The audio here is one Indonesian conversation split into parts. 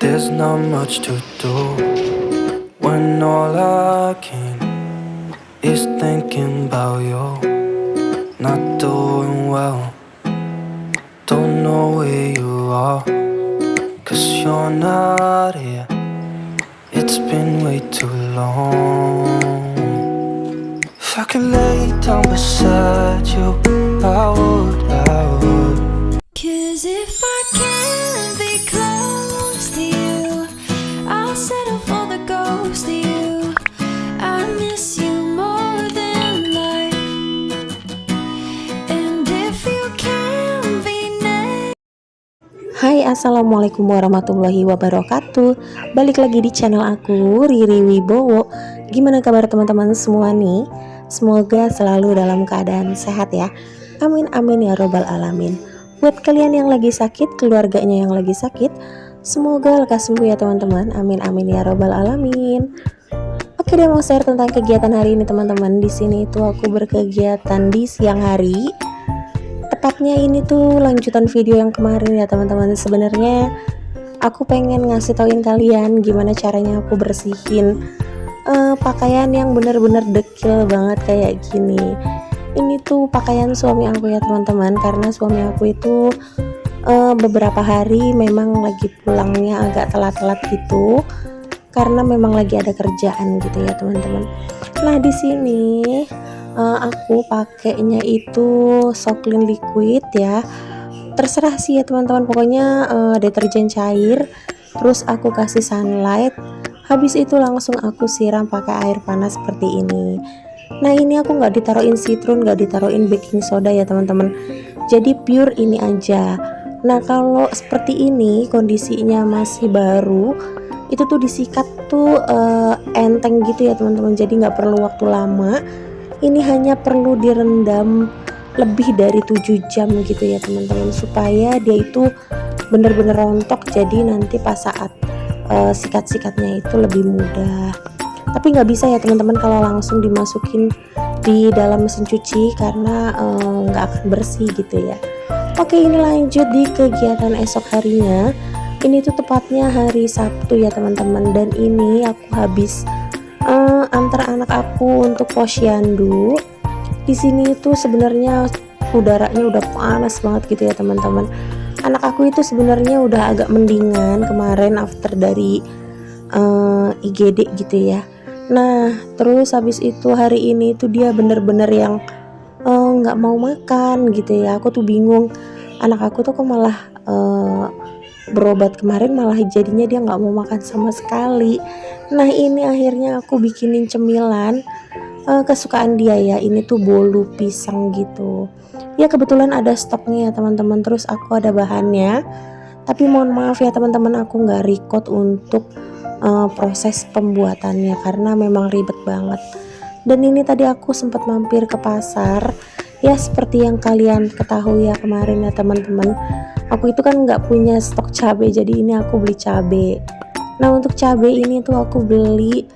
There's not much to do when all I can is thinking about you. Not doing well, don't know where you are, 'cause you're not here. It's been way too long. If I could lay down beside you, I would. 'Cause if I can't be close to you, I'll settle for the ghost of you. I miss you more than life. And if you can't be next. Hai, assalamualaikum warahmatullahi wabarakatuh. Balik lagi di channel aku, Riri Wibowo. Gimana kabar teman-teman semua nih? Semoga selalu dalam keadaan sehat ya. Amin amin ya robbal alamin. Buat kalian yang lagi sakit, keluarganya yang lagi sakit, semoga lekas sembuh ya teman-teman. Amin amin ya robbal alamin. Oke deh, mau share tentang kegiatan hari ini teman-teman. Di sini itu aku berkegiatan di siang hari. Tepatnya ini tuh lanjutan video yang kemarin ya teman-teman. Sebenarnya aku pengen ngasih tauin kalian gimana caranya aku bersihin pakaian yang bener-bener dekil banget kayak gini. Ini tuh pakaian suami aku ya teman-teman, karena suami aku itu beberapa hari memang lagi pulangnya agak telat-telat gitu, karena memang lagi ada kerjaan gitu ya teman-teman. Nah di sini aku pakainya itu Soklin liquid ya, terserah sih ya teman-teman, pokoknya deterjen cair. Terus aku kasih sunlight, habis itu langsung aku siram pakai air panas seperti ini. Nah ini aku nggak ditaruhin citron, nggak ditaruhin baking soda ya teman-teman, jadi pure ini aja. Nah kalau seperti ini kondisinya masih baru, itu tuh disikat tuh enteng gitu ya teman-teman, jadi nggak perlu waktu lama. Ini hanya perlu direndam lebih dari 7 jam gitu ya teman-teman, supaya dia itu bener-bener rontok, jadi nanti pas saat sikat-sikatnya itu lebih mudah. Tapi nggak bisa ya teman-teman kalau langsung dimasukin di dalam mesin cuci, karena nggak akan bersih gitu ya. Oke, ini lanjut di kegiatan esok harinya. Ini tuh tepatnya hari Sabtu ya teman-teman, dan ini aku habis antar anak aku untuk posyandu. Di sini itu sebenarnya udaranya udah panas banget gitu ya teman-teman. Anak aku itu sebenarnya udah agak mendingan kemarin after dari IGD gitu ya. Nah terus habis itu hari ini tuh dia bener-bener yang nggak mau makan gitu ya. Aku tuh bingung, anak aku tuh kok malah berobat kemarin malah jadinya dia nggak mau makan sama sekali. Nah ini akhirnya aku bikinin cemilan kesukaan dia ya, ini tuh bolu pisang gitu ya, kebetulan ada stoknya ya teman-teman. Terus aku ada bahannya, tapi mohon maaf ya teman-teman, aku nggak record untuk proses pembuatannya karena memang ribet banget. Dan ini tadi aku sempat mampir ke pasar ya, seperti yang kalian ketahui ya kemarin ya teman-teman, aku itu kan nggak punya stok cabai, jadi ini aku beli cabai. Nah untuk cabai ini tuh aku beli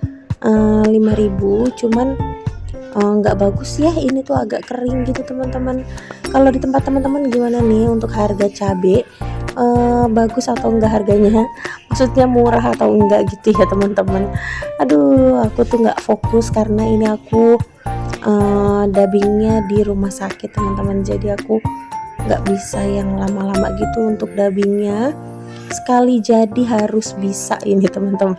5.000, cuman nggak bagus ya, ini tuh agak kering gitu teman-teman. Kalau di tempat teman-teman gimana nih untuk harga cabai, bagus atau enggak harganya, maksudnya murah atau enggak gitu ya teman-teman. Aduh aku tuh nggak fokus karena ini aku dubbingnya di rumah sakit teman-teman, jadi aku nggak bisa yang lama-lama gitu untuk dubbingnya, sekali jadi harus bisa ini teman-teman.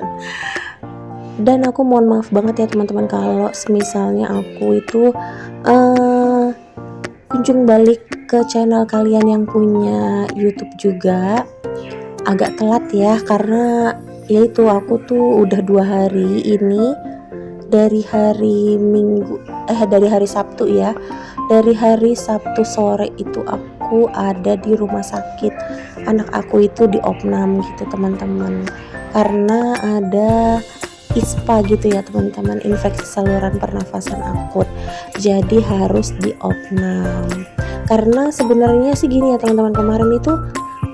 Dan aku mohon maaf banget ya teman-teman kalau misalnya aku itu kunjung balik ke channel kalian yang punya YouTube juga agak telat ya, karena yaitu aku tuh udah 2 hari ini dari hari Sabtu ya, dari hari Sabtu sore itu aku ada di rumah sakit. Anak aku itu di opnam gitu teman-teman, karena ada ISPA gitu ya teman-teman, infeksi saluran pernafasan akut, jadi harus di opnam. Karena sebenarnya sih gini ya teman-teman, kemarin itu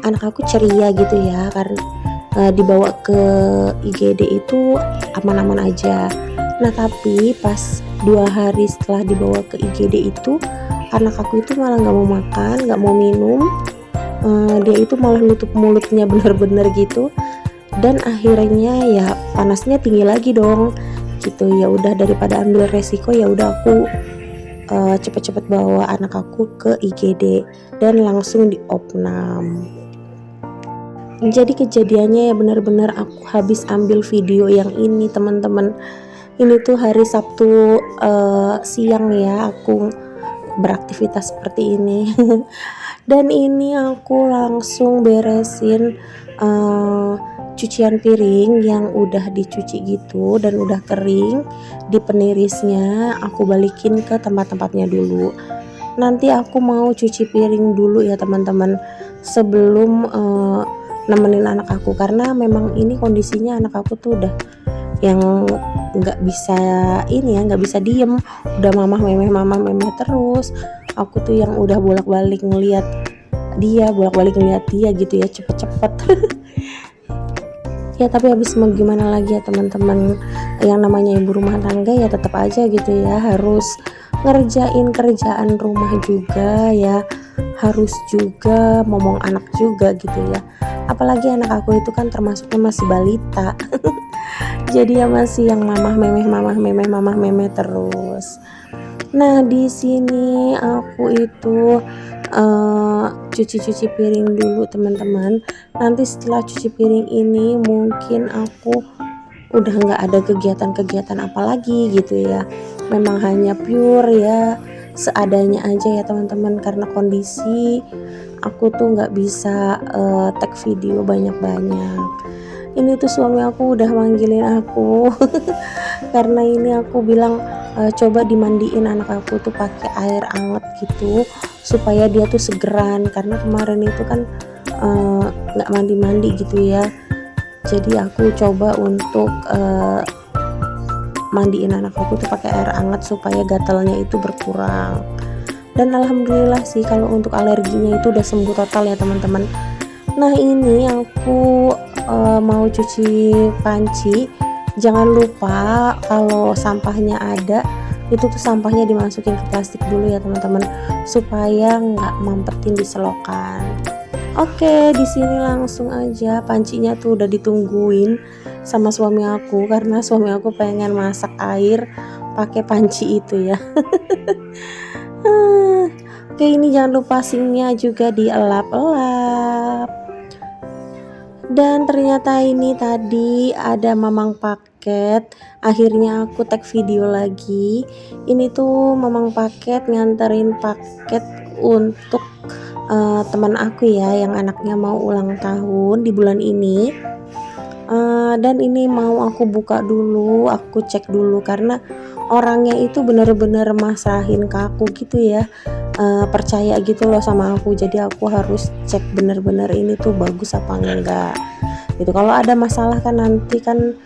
anak aku ceria gitu ya, karena dibawa ke IGD itu aman-aman aja. Nah tapi pas 2 hari setelah dibawa ke IGD itu, anak aku itu malah nggak mau makan, nggak mau minum, dia itu malah nutup mulutnya bener-bener gitu. dan akhirnya ya panasnya tinggi lagi dong gitu. Ya udah, daripada ambil resiko ya udah aku cepet-cepet bawa anak aku ke IGD dan langsung diopnam. Jadi kejadiannya ya benar-benar aku habis ambil video yang ini teman-teman. Ini tuh hari Sabtu siang ya aku beraktivitas seperti ini. Dan ini aku langsung beresin cucian piring yang udah dicuci gitu dan udah kering. Di penirisnya aku balikin ke tempat-tempatnya dulu. Nanti aku mau cuci piring dulu ya teman-teman sebelum nemenin anak aku, karena memang ini kondisinya anak aku tuh udah yang nggak bisa ini ya, nggak bisa diem, udah mamah memeh terus. Aku tuh yang udah bolak-balik ngeliat dia gitu ya, cepet-cepet. Ya tapi habis mau gimana lagi ya teman-teman, yang namanya ibu rumah tangga ya tetap aja gitu ya, harus ngerjain kerjaan rumah juga ya, harus juga ngomong anak juga gitu ya. Apalagi anak aku itu kan termasuknya masih balita. Jadi ya masih yang mamah memeh terus. Nah di sini aku itu cuci piring dulu teman-teman. Nanti setelah cuci piring ini mungkin aku udah nggak ada kegiatan-kegiatan apalagi gitu ya. Memang hanya pure ya seadanya aja ya teman-teman, karena kondisi aku tuh nggak bisa tag video banyak-banyak. Ini tuh suami aku udah manggilin aku karena ini aku bilang coba dimandiin anak aku tuh pakai air anget gitu supaya dia tuh segeran, karena kemarin itu kan nggak mandi-mandi gitu ya. Jadi aku coba untuk mandiin anak aku tuh pakai air hangat supaya gatalnya itu berkurang. Dan alhamdulillah sih kalau untuk alerginya itu udah sembuh total ya teman-teman. Nah ini aku mau cuci panci. Jangan lupa kalau sampahnya ada itu tuh sampahnya dimasukin ke plastik dulu ya teman-teman, supaya nggak mampetin di selokan. Oke, di sini langsung aja pancinya tuh udah ditungguin sama suami aku, karena suami aku pengen masak air pakai panci itu ya. Oke, ini jangan lupa sinknya juga dielap-elap. Dan ternyata ini tadi ada mamang paket. Akhirnya aku tag video lagi. Ini tuh mamang paket nganterin paket untuk teman aku ya, yang anaknya mau ulang tahun di bulan ini. Dan ini mau aku buka dulu, aku cek dulu karena orangnya itu bener-bener masrahin ke aku gitu ya, percaya gitu loh sama aku. Jadi aku harus cek bener-bener ini tuh bagus apa enggak gitu. Kalau ada masalah kan nanti kan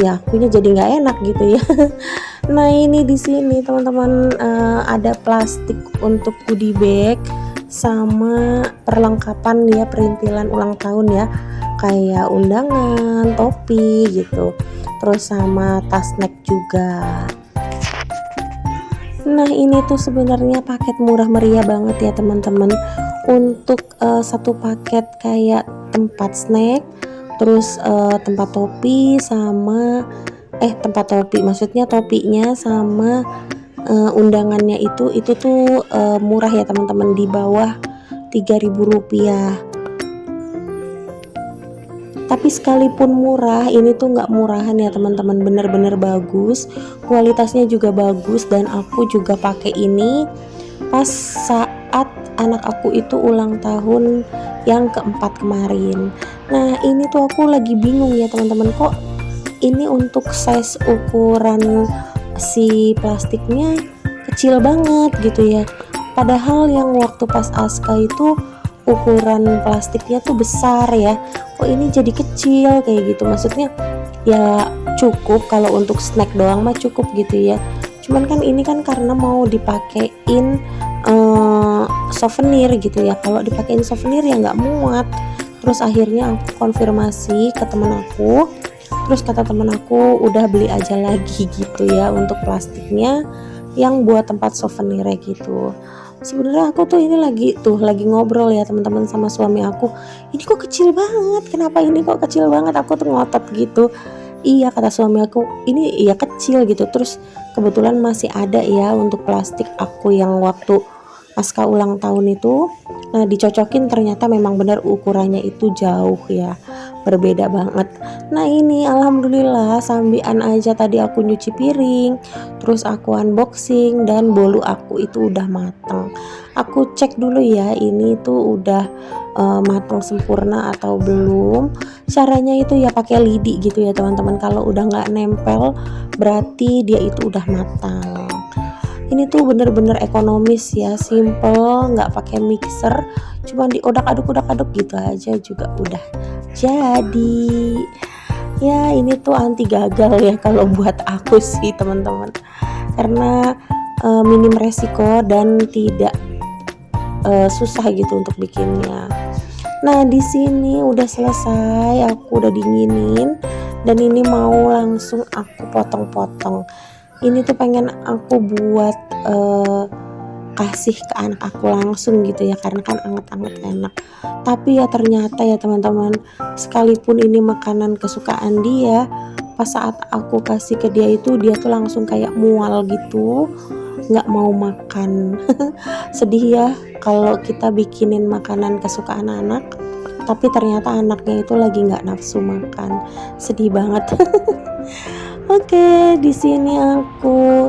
ya akunya jadi nggak enak gitu ya. Nah ini di sini teman-teman ada plastik untuk goodie bag sama perlengkapan ya, perintilan ulang tahun ya, kayak undangan, topi gitu, terus sama tas snack juga. Nah ini tuh sebenarnya paket murah meriah banget ya teman-teman. Untuk satu paket kayak tempat snack, terus tempat topi sama tempat topi maksudnya topinya sama undangannya itu tuh murah ya teman-teman, di bawah 3.000 rupiah. Tapi sekalipun murah, ini tuh nggak murahan ya teman-teman, bener-bener bagus, kualitasnya juga bagus. Dan aku juga pakai ini pas saat anak aku itu ulang tahun yang keempat kemarin. Nah ini tuh aku lagi bingung ya teman-teman, kok ini untuk size ukuran si plastiknya kecil banget gitu ya, padahal yang waktu pas Aska itu ukuran plastiknya tuh besar ya, kok ini jadi kecil kayak gitu. Maksudnya ya cukup kalau untuk snack doang mah cukup gitu ya, cuman kan ini kan karena mau dipakein souvenir gitu ya, kalau dipakein souvenir ya nggak muat. Terus akhirnya aku konfirmasi ke temen aku, terus kata temen aku udah beli aja lagi gitu ya untuk plastiknya yang buat tempat souvenirnya gitu. Sebenarnya aku tuh ini lagi ngobrol ya teman-teman sama suami aku. Ini kok kecil banget, kenapa ini kok kecil banget, aku tuh ngotot gitu. Iya kata suami aku, ini iya kecil gitu. Terus kebetulan masih ada ya untuk plastik aku yang waktu pasca ulang tahun itu. Nah dicocokin ternyata memang benar ukurannya itu jauh ya, berbeda banget. Nah ini alhamdulillah sambian aja tadi aku nyuci piring, terus aku unboxing dan bolu aku itu udah mateng. Aku cek dulu ya ini tuh udah matang sempurna atau belum. Caranya itu ya pakai lidi gitu ya teman-teman. Kalau udah nggak nempel berarti dia itu udah matang. Ini tuh bener-bener ekonomis ya, simple, nggak pakai mixer, cuma diodak-aduk gitu aja juga udah jadi. Ya ini tuh anti gagal ya kalau buat aku sih teman-teman, karena minim resiko dan tidak susah gitu untuk bikinnya. Nah di sini udah selesai, aku udah dinginin dan ini mau langsung aku potong-potong. Ini tuh pengen aku buat kasih ke anak aku langsung gitu ya, karena kan anget-anget enak. Tapi ya ternyata ya teman-teman, sekalipun ini makanan kesukaan dia, pas saat aku kasih ke dia itu dia tuh langsung kayak mual gitu, nggak mau makan. Sedih ya kalau kita bikinin makanan kesukaan anak tapi ternyata anaknya itu lagi nggak nafsu makan, sedih banget. Oke, di sini aku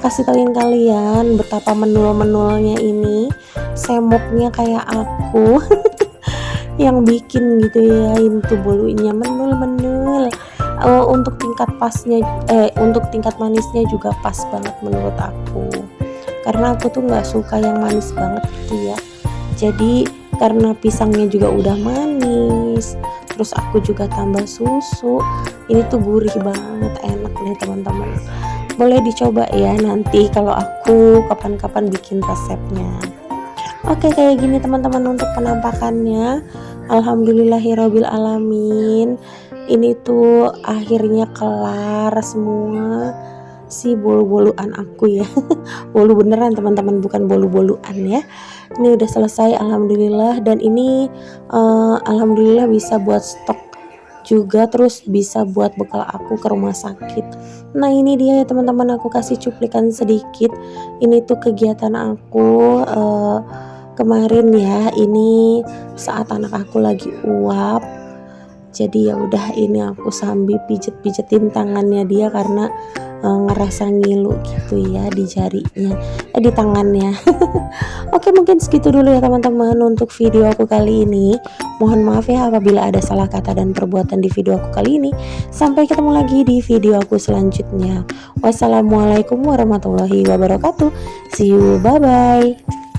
kasih tauin kalian betapa menul-menulnya ini, semoknya kayak aku yang bikin gitu ya. Ini tuh bolunya menul-menul. Untuk tingkat untuk tingkat manisnya juga pas banget menurut aku. Karena aku tuh nggak suka yang manis banget gitu ya. Jadi karena pisangnya juga udah manis, terus aku juga tambah susu, ini tuh gurih banget, enak deh teman-teman. Boleh dicoba ya nanti kalau aku kapan-kapan bikin resepnya. Oke kayak gini teman-teman untuk penampakannya. Alhamdulillahirobbil alamin. Ini tuh akhirnya kelar semua si bolu-boluan aku ya. Bolu beneran teman-teman, bukan bolu-boluan ya. Ini udah selesai alhamdulillah, dan ini alhamdulillah bisa buat stok juga, terus bisa buat bekal aku ke rumah sakit. Nah ini dia ya teman-teman, aku kasih cuplikan sedikit. Ini tuh kegiatan aku kemarin ya, ini saat anak aku lagi uap. Jadi ya udah ini aku sambil pijet-pijetin tangannya dia karena ngerasa ngilu gitu ya di jarinya, di tangannya. Oke mungkin segitu dulu ya teman-teman untuk video aku kali ini. Mohon maaf ya apabila ada salah kata dan perbuatan di video aku kali ini. Sampai ketemu lagi di video aku selanjutnya. Wassalamualaikum warahmatullahi wabarakatuh. See you, bye bye.